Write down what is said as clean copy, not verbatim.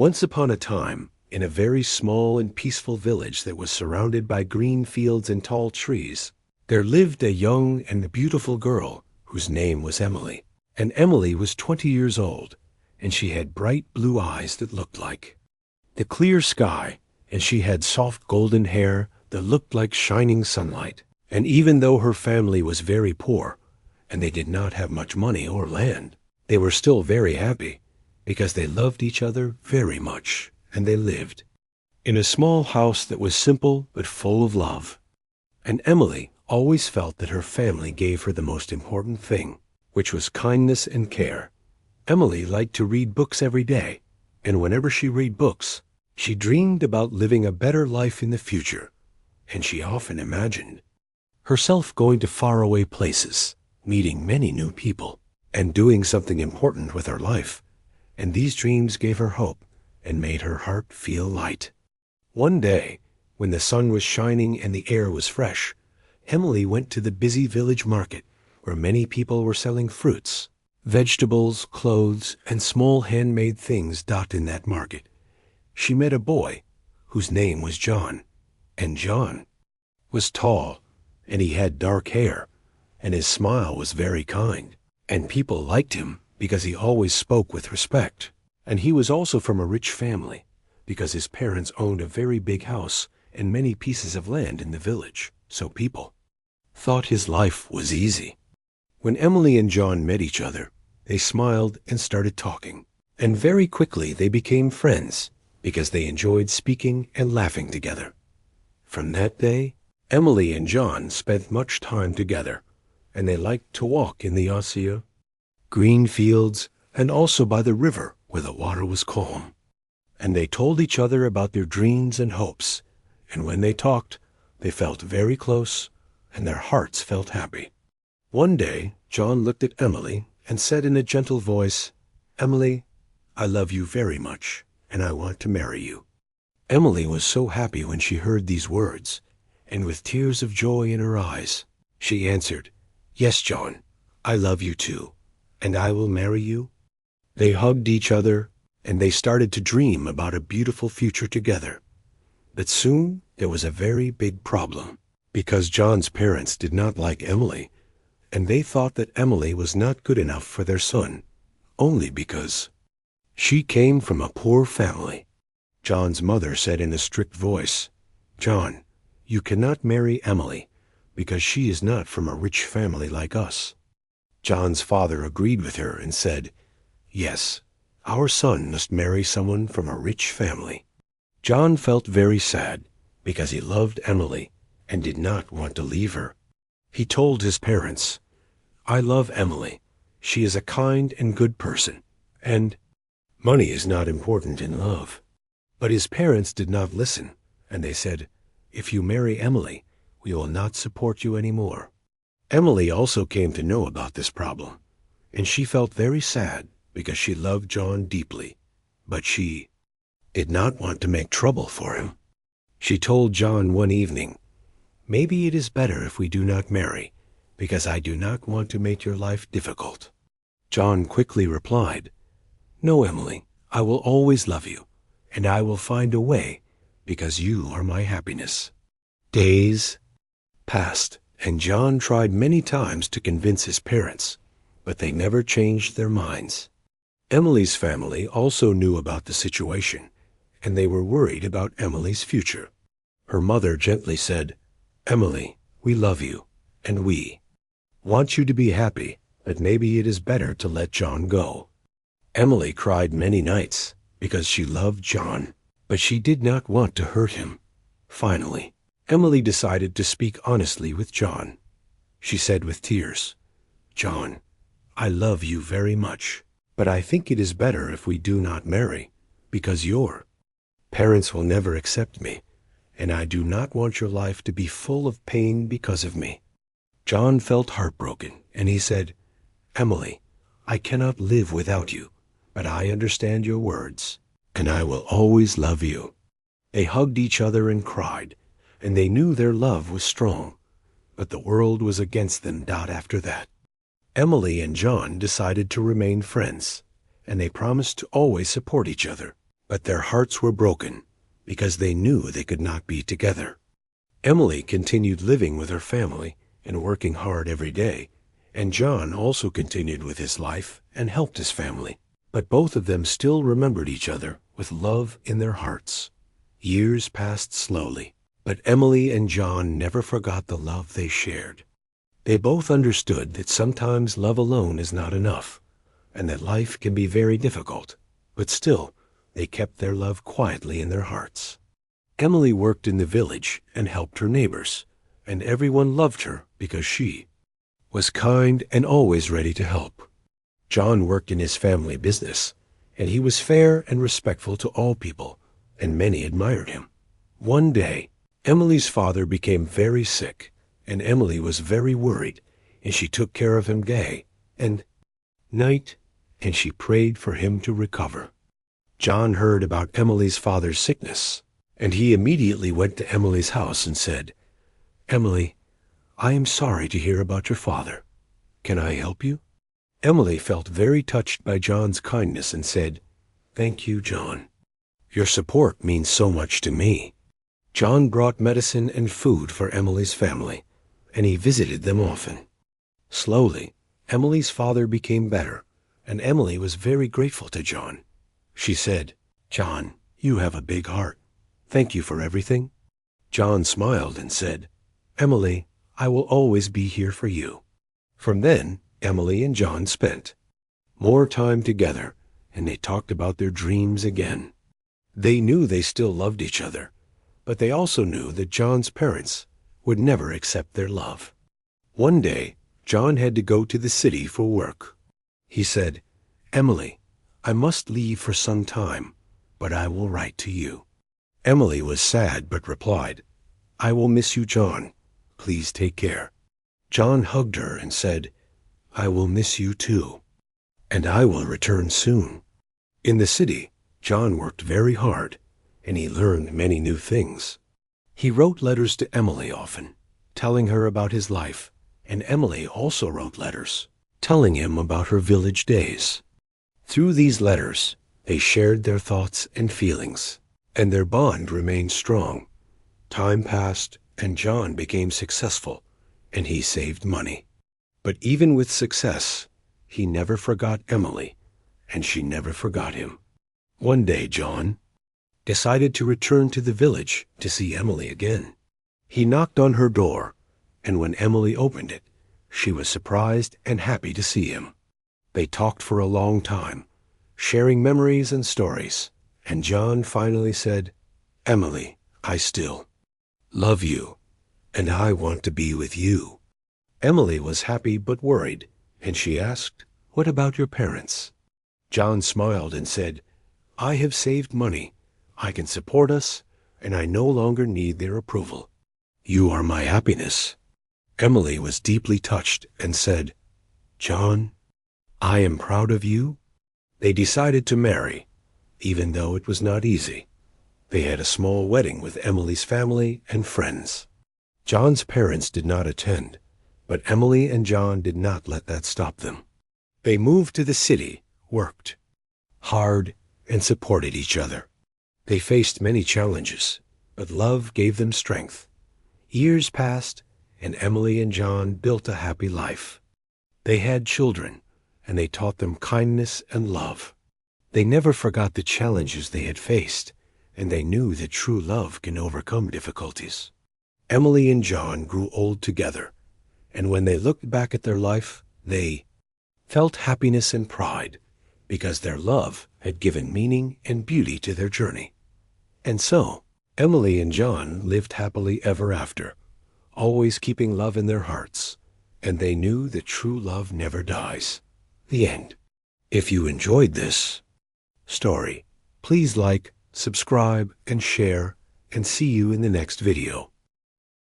Once upon a time, in a very small and peaceful village that was surrounded by green fields and tall trees, there lived a young and beautiful girl whose name was Emily. And Emily was 20 years old, and she had bright blue eyes that looked like the clear sky, and she had soft golden hair that looked like shining sunlight. And even though her family was very poor, and they did not have much money or land, they were still very happy, because they loved each other very much, and they lived in a small house that was simple but full of love. And Emily always felt that her family gave her the most important thing, which was kindness and care. Emily liked to read books every day, and whenever she read books, she dreamed about living a better life in the future, and she often imagined herself going to faraway places, meeting many new people, and doing something important with her life. And these dreams gave her hope and made her heart feel light. One day, when the sun was shining and the air was fresh, Emily went to the busy village market where many people were selling fruits, vegetables, clothes, and small handmade things dot in that market. She met a boy whose name was John, and John was tall, and he had dark hair, and his smile was very kind, and people liked him because he always spoke with respect. And he was also from a rich family, because his parents owned a very big house and many pieces of land in the village, so people thought his life was easy. When Emily and John met each other, they smiled and started talking, and very quickly they became friends because they enjoyed speaking and laughing together. From that day, Emily and John spent much time together, and they liked to walk in the osier, green fields, and also by the river where the water was calm. And they told each other about their dreams and hopes, and when they talked, they felt very close, and their hearts felt happy. One day, John looked at Emily and said in a gentle voice, "Emily, I love you very much, and I want to marry you." Emily was so happy when she heard these words, and with tears of joy in her eyes, she answered, "Yes, John, I love you too, and I will marry you." They hugged each other, and they started to dream about a beautiful future together. But soon there was a very big problem, because John's parents did not like Emily, and they thought that Emily was not good enough for their son, only because she came from a poor family. John's mother said in a strict voice, "John, you cannot marry Emily, because she is not from a rich family like us." John's father agreed with her and said, "Yes, our son must marry someone from a rich family." John felt very sad because he loved Emily and did not want to leave her. He told his parents, "I love Emily. She is a kind and good person, and money is not important in love." But his parents did not listen, and they said, "If you marry Emily, we will not support you anymore." Emily also came to know about this problem, and she felt very sad because she loved John deeply, but she did not want to make trouble for him. She told John one evening, "Maybe it is better if we do not marry, because I do not want to make your life difficult." John quickly replied, "No, Emily, I will always love you, and I will find a way, because you are my happiness." Days passed, and John tried many times to convince his parents, but they never changed their minds. Emily's family also knew about the situation, and they were worried about Emily's future. Her mother gently said, "Emily, we love you, and we want you to be happy, but maybe it is better to let John go." Emily cried many nights because she loved John, but she did not want to hurt him. Finally, Emily decided to speak honestly with John. She said with tears, "John, I love you very much, but I think it is better if we do not marry, because your parents will never accept me, and I do not want your life to be full of pain because of me." John felt heartbroken, and he said, "Emily, I cannot live without you, but I understand your words, and I will always love you." They hugged each other and cried, and they knew their love was strong, but the world was against them after that. Emily and John decided to remain friends, and they promised to always support each other. but their hearts were broken because they knew they could not be together. Emily continued living with her family and working hard every day, and John also continued with his life and helped his family. But both of them still remembered each other with love in their hearts. Years passed slowly, but Emily and John never forgot the love they shared. They both understood that sometimes love alone is not enough, and that life can be very difficult, but still, they kept their love quietly in their hearts. Emily worked in the village and helped her neighbors, and everyone loved her because she was kind and always ready to help. John worked in his family business, and he was fair and respectful to all people, and many admired him. One day, Emily's father became very sick, and Emily was very worried, and she took care of him day and night, and she prayed for him to recover. John heard about Emily's father's sickness, and he immediately went to Emily's house and said, "Emily, I am sorry to hear about your father. Can I help you?" Emily felt very touched by John's kindness and said, "Thank you, John. Your support means so much to me." John brought medicine and food for Emily's family, and he visited them often. Slowly, Emily's father became better, and Emily was very grateful to John. She said, "John, you have a big heart. Thank you for everything." John smiled and said, "Emily, I will always be here for you." From then, Emily and John spent more time together, and they talked about their dreams again. They knew they still loved each other, but they also knew that John's parents would never accept their love. One day, John had to go to the city for work. He said, "Emily, I must leave for some time, but I will write to you." Emily was sad but replied, "I will miss you, John. Please take care." John hugged her and said, "I will miss you too, and I will return soon." In the city, John worked very hard, and he learned many new things. He wrote letters to Emily often, telling her about his life, and Emily also wrote letters, telling him about her village days. Through these letters, they shared their thoughts and feelings, and their bond remained strong. Time passed, and John became successful, and he saved money. But even with success, he never forgot Emily, and she never forgot him. One day, John decided to return to the village to see Emily again. He knocked on her door, and when Emily opened it, she was surprised and happy to see him. They talked for a long time, sharing memories and stories, and John finally said, "Emily, I still love you, and I want to be with you." Emily was happy but worried, and she asked, "What about your parents?" John smiled and said, "I have saved money. I can support us, and I no longer need their approval. You are my happiness." Emily was deeply touched and said, "John, I am proud of you." They decided to marry, even though it was not easy. They had a small wedding with Emily's family and friends. John's parents did not attend, but Emily and John did not let that stop them. They moved to the city, worked hard, and supported each other. They faced many challenges, but love gave them strength. Years passed, and Emily and John built a happy life. They had children, and they taught them kindness and love. They never forgot the challenges they had faced, and they knew that true love can overcome difficulties. Emily and John grew old together, and when they looked back at their life, they felt happiness and pride because their love had given meaning and beauty to their journey. And so, Emily and John lived happily ever after, always keeping love in their hearts, and they knew that true love never dies. The end. If you enjoyed this story, please like, subscribe, and share, and see you in the next video.